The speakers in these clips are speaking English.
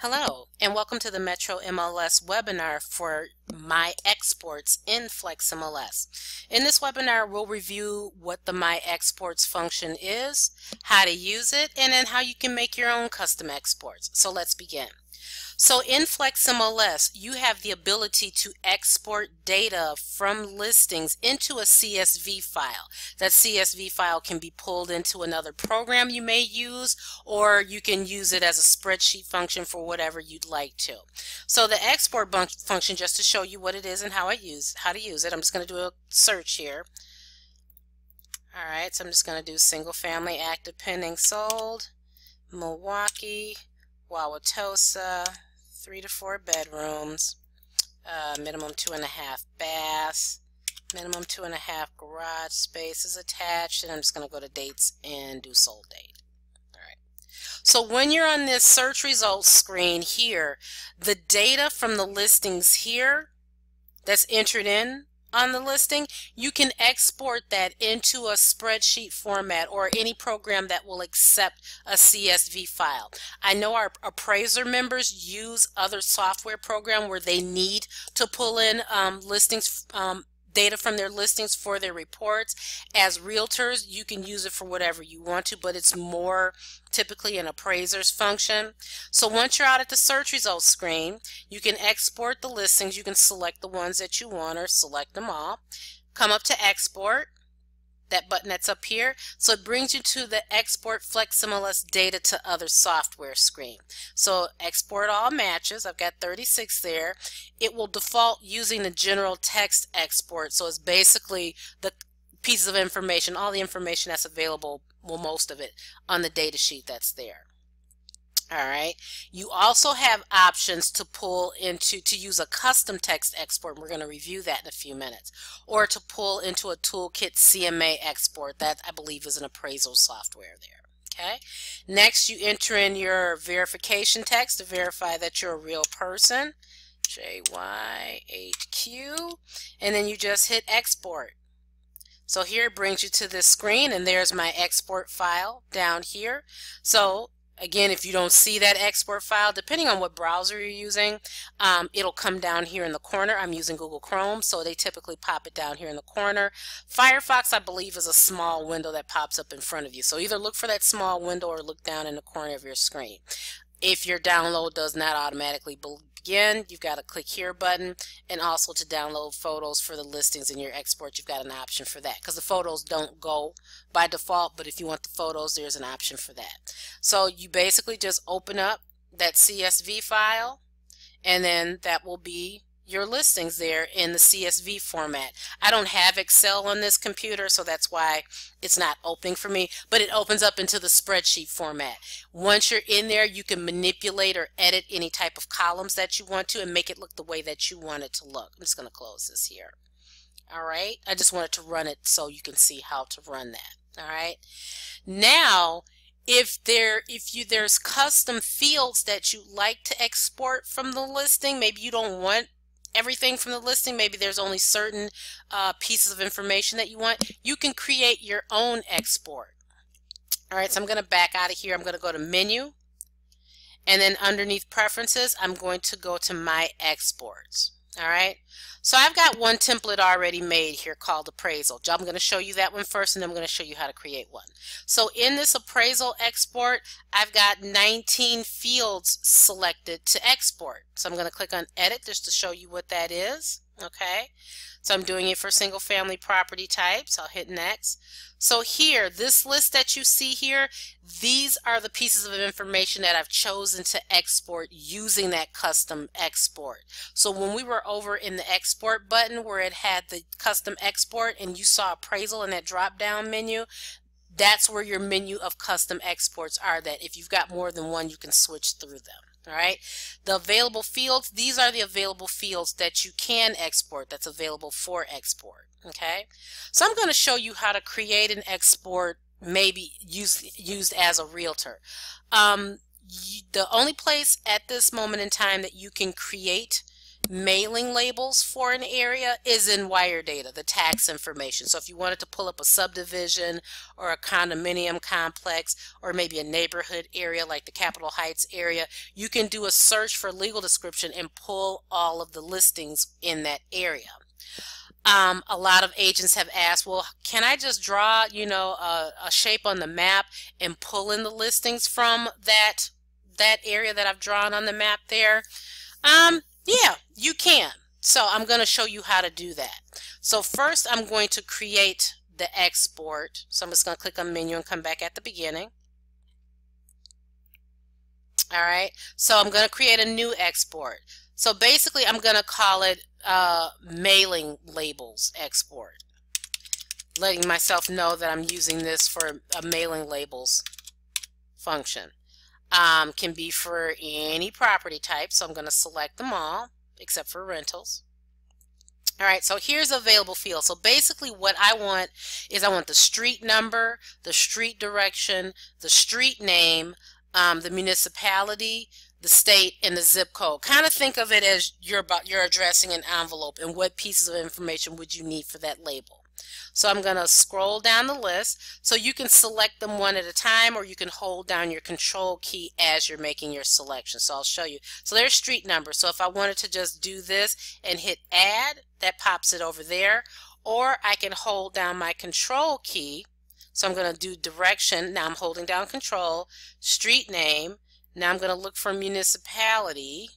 Hello, and welcome to the Metro MLS webinar for My Exports in FlexMLS. In this webinar, we'll review what the My Exports function is, how to use it, and then how you can make your own custom exports. So let's begin. So in FlexMLS, you have the ability to export data from listings into a CSV file. That CSV file can be pulled into another program you may use, or you can use it as a spreadsheet function for whatever you'd like to. So the export function, just to show you what it is and how to use it, I'm just going to do a search here. Alright, so I'm just going to do single family active pending sold, Milwaukee, Wauwatosa, 3 to 4 bedrooms, minimum 2.5 baths, minimum 2.5 garage spaces attached, and I'm just going to go to dates and do sold date. Alright. So when you're on this search results screen here, the data from the listings here that's entered in on the listing, you can export that into a spreadsheet format or any program that will accept a CSV file. I know our appraiser members use other software program where they need to pull in listings data from their listings for their reports. As realtors, you can use it for whatever you want to, but it's more typically an appraiser's function. So once you're out at the search results screen, you can export the listings. You can select the ones that you want or select them all. Come up to export, that button that's up here. So it brings you to the export FlexMLS data to other software screen. So export all matches. I've got 36 there. It will default using the general text export. So it's basically the pieces of information, all the information that's available, well, most of it, on the data sheet that's there. Alright, you also have options to pull into, to use a custom text export. We're going to review that in a few minutes. Or to pull into a toolkit CMA export. That, I believe, is an appraisal software there. Okay. Next, you enter in your verification text to verify that you're a real person. JYHQ. And then you just hit export. So here it brings you to this screen, and there's my export file down here. So again, if you don't see that export file, depending on what browser you're using, it'll come down here in the corner. I'm using Google Chrome, so they typically pop it down here in the corner. Firefox, I believe, is a small window that pops up in front of you. So either look for that small window or look down in the corner of your screen. If your download does not automatically begin, you've got a click here button, and also to download photos for the listings in your export, you've got an option for that, because the photos don't go by default, but if you want the photos, there's an option for that. So you basically just open up that CSV file, and then that will be your listings there in the CSV format. I don't have Excel on this computer, so that's why it's not opening for me, but it opens up into the spreadsheet format. Once you're in there, you can manipulate or edit any type of columns that you want to and make it look the way that you want it to look. I'm just going to close this here. Alright, I just wanted to run it so you can see how to run that. Alright, now if there's custom fields that you like to export from the listing, maybe you don't want everything from the listing, maybe there's only certain pieces of information that you want, you can create your own export. Alright, so I'm going to back out of here. I'm going to go to menu, and then underneath preferences, I'm going to go to my exports. Alright, so I've got one template already made here called appraisal. I'm going to show you that one first, and then I'm going to show you how to create one. So in this appraisal export, I've got 19 fields selected to export. So I'm going to click on edit just to show you what that is. Okay, so I'm doing it for single family property types. I'll hit next. So here, this list that you see here, these are the pieces of information that I've chosen to export using that custom export. So when we were over in the export button where it had the custom export and you saw appraisal in that drop down menu, that's where your menu of custom exports are, that if you've got more than one, you can switch through them. Alright, the available fields, these are the available fields that you can export, that's available for export. Okay, so I'm going to show you how to create an export, maybe used as a realtor. The only place at this moment in time that you can create mailing labels for an area is in wire data, the tax information. So if you wanted to pull up a subdivision or a condominium complex or maybe a neighborhood area like the Capitol Heights area, you can do a search for legal description and pull all of the listings in that area. A lot of agents have asked, well, can I just draw, a shape on the map and pull in the listings from that area that I've drawn on the map there? Yeah, you can. So I'm going to show you how to do that. So first I'm going to create the export. So I'm just going to click on menu and come back at the beginning. All right, so I'm going to create a new export. So basically I'm going to call it mailing labels export, letting myself know that I'm using this for a mailing labels function. Can be for any property type, so I'm going to select them all except for rentals. All right, so here's available field. So basically what I want is I want the street number, the street direction, the street name, the municipality, the state, and the zip code. Kind of think of it as you're addressing an envelope and what pieces of information would you need for that label. So I'm going to scroll down the list. So you can select them one at a time, or you can hold down your control key as you're making your selection. So I'll show you. So there's street number. So if I wanted to just do this and hit add, that pops it over there. Or I can hold down my control key. So I'm going to do direction. Now I'm holding down control, street name. Now I'm going to look for municipality.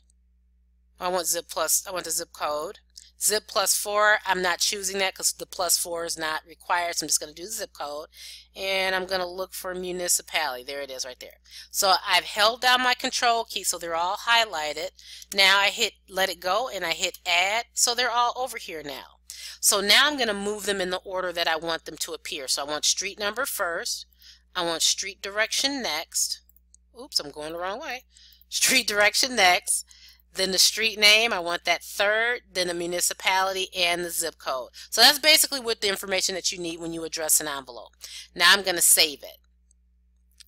I want the zip code. Zip +4, I'm not choosing that because the +4 is not required, so I'm just going to do the zip code. And I'm going to look for municipality. There it is right there. So I've held down my control key so they're all highlighted. Now I hit let it go and I hit add, so they're all over here now. So now I'm going to move them in the order that I want them to appear. So I want street number first. I want street direction next. Oops, I'm going the wrong way. Street direction next. Then the street name, I want that third, then the municipality and the zip code. So that's basically what the information that you need when you address an envelope. Now I'm going to save it.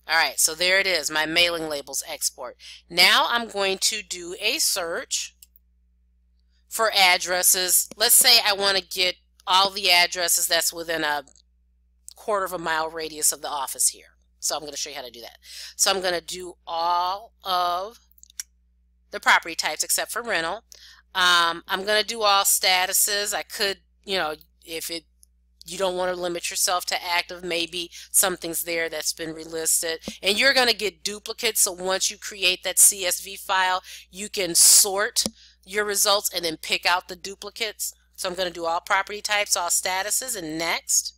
Alright, so there it is, my mailing labels export. Now I'm going to do a search for addresses. Let's say I want to get all the addresses that's within a 1/4 mile radius of the office here. So I'm going to show you how to do that. So I'm going to do all of the property types except for rental. I'm going to do all statuses. I could, if you don't want to limit yourself to active, maybe something's there that's been relisted. And you're going to get duplicates, so once you create that CSV file, you can sort your results and then pick out the duplicates. So I'm going to do all property types, all statuses, and next.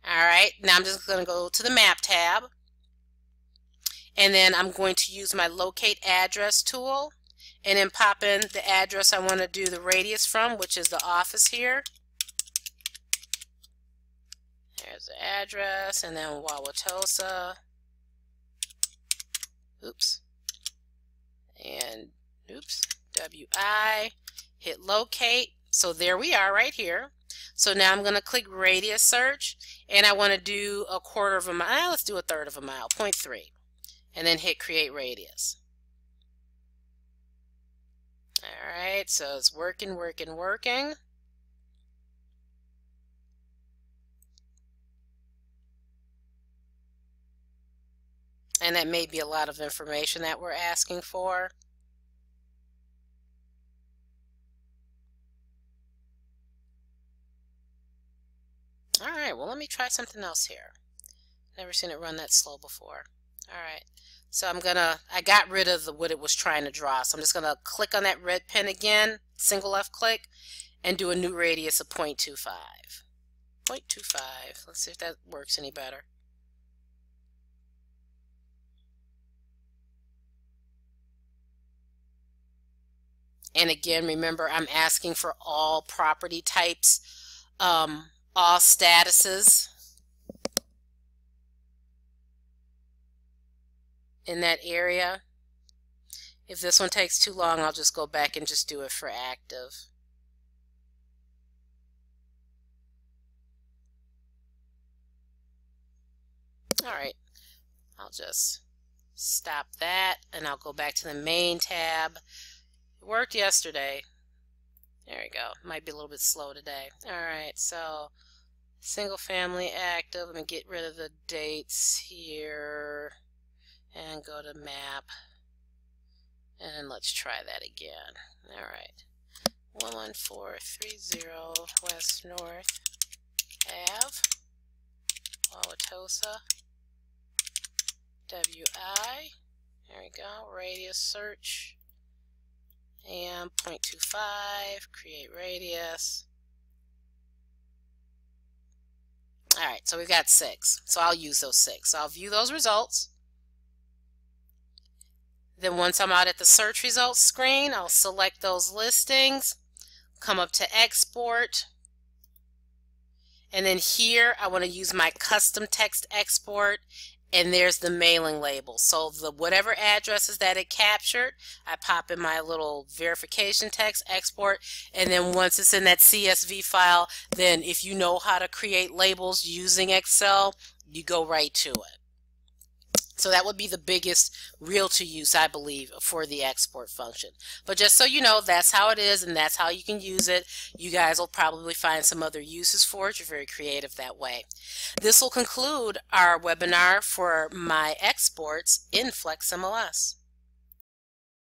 Alright, now I'm just going to go to the map tab. And then I'm going to use my locate address tool and then pop in the address I want to do the radius from, which is the office here. There's the address, and then Wauwatosa. Oops. And oops, WI. Hit locate. So there we are right here. So now I'm going to click radius search, and I want to do a 1/4 mile. Let's do 1/3 mile, 0.3. And then hit create radius. Alright, so it's working. And that may be a lot of information that we're asking for. Alright, well let me try something else here. Never seen it run that slow before. Alright, so I got rid of what it was trying to draw. So I'm just going to click on that red pen again, single left click, and do a new radius of 0.25. 0.25. Let's see if that works any better. And again, remember, I'm asking for all property types, all statuses in that area. If this one takes too long, I'll just go back and just do it for active. Alright, I'll just stop that and I'll go back to the main tab worked yesterday. There we go. Might be a little bit slow today. Alright, so single family active. Let me get rid of the dates here and go to map. And let's try that again. Alright. 11430 West North Ave, Wauwatosa, WI. There we go. Radius search. And 0.25. Create radius. Alright, so we've got 6. So I'll use those 6. So I'll view those results. Then once I'm out at the search results screen, I'll select those listings, come up to export, and then here I want to use my custom text export, and there's the mailing label. So the whatever addresses that it captured, I pop in my little verification text export, and then once it's in that CSV file, then if you know how to create labels using Excel, you go right to it. So that would be the biggest real to use, I believe, for the export function. But just so you know, that's how it is and that's how you can use it. You guys will probably find some other uses for it. You're very creative that way. This will conclude our webinar for my exports in FlexMLS.